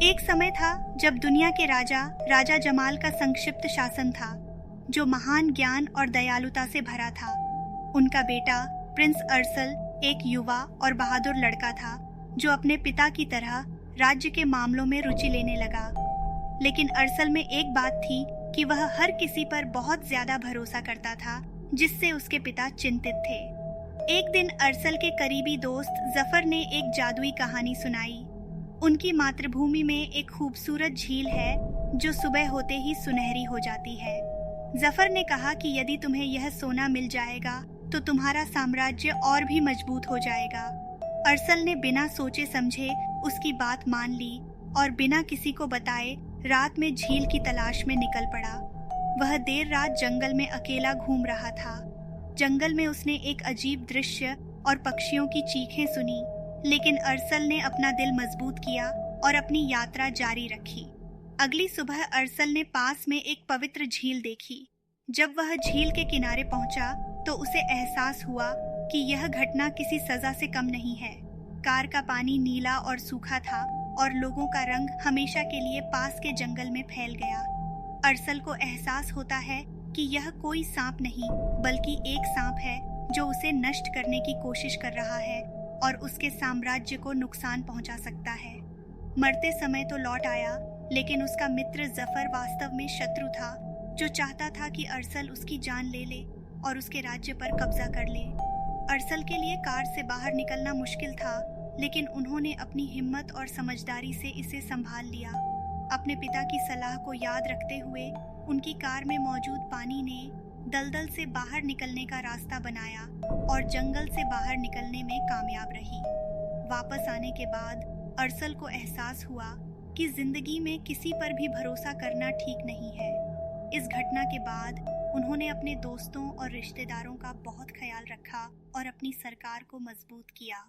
एक समय था जब दुनिया के राजा राजा जमाल का संक्षिप्त शासन था, जो महान ज्ञान और दयालुता से भरा था। उनका बेटा प्रिंस अर्सल एक युवा और बहादुर लड़का था, जो अपने पिता की तरह राज्य के मामलों में रुचि लेने लगा। लेकिन अर्सल में एक बात थी कि वह हर किसी पर बहुत ज्यादा भरोसा करता था, जिससे उसके पिता चिंतित थे। एक दिन अर्सल के करीबी दोस्त जफर ने एक जादुई कहानी सुनाई। उनकी मातृभूमि में एक खूबसूरत झील है, जो सुबह होते ही सुनहरी हो जाती है। जफर ने कहा कि यदि तुम्हें यह सोना मिल जाएगा तो तुम्हारा साम्राज्य और भी मजबूत हो जाएगा। अर्सल ने बिना सोचे समझे उसकी बात मान ली और बिना किसी को बताए रात में झील की तलाश में निकल पड़ा। वह देर रात जंगल में अकेला घूम रहा था। जंगल में उसने एक अजीब दृश्य और पक्षियों की चीखें सुनी, लेकिन अर्सल ने अपना दिल मजबूत किया और अपनी यात्रा जारी रखी। अगली सुबह अर्सल ने पास में एक पवित्र झील देखी। जब वह झील के किनारे पहुंचा तो उसे एहसास हुआ कि यह घटना किसी सजा से कम नहीं है। कार का पानी नीला और सूखा था और लोगों का रंग हमेशा के लिए पास के जंगल में फैल गया। अर्सल को एहसास होता है कि यह कोई सांप नहीं, बल्कि एक सांप है जो उसे नष्ट करने की कोशिश कर रहा है और उसके साम्राज्य को नुकसान पहुंचा सकता है। मरते समय तो लौट आया, लेकिन उसका मित्र जफर वास्तव में शत्रु था, जो चाहता था कि अर्सल उसकी जान ले ले और उसके राज्य पर कब्जा कर ले। अर्सल के लिए कार से बाहर निकलना मुश्किल था, लेकिन उन्होंने अपनी हिम्मत और समझदारी से इसे संभाल लिया। अपने पिता की सलाह को याद रखते हुए उनकी कार में मौजूद पानी ने दलदल से बाहर निकलने का रास्ता बनाया और जंगल से बाहर निकलने में कामयाब रही। वापस आने के बाद अर्सल को एहसास हुआ कि जिंदगी में किसी पर भी भरोसा करना ठीक नहीं है। इस घटना के बाद उन्होंने अपने दोस्तों और रिश्तेदारों का बहुत ख्याल रखा और अपनी सरकार को मजबूत किया।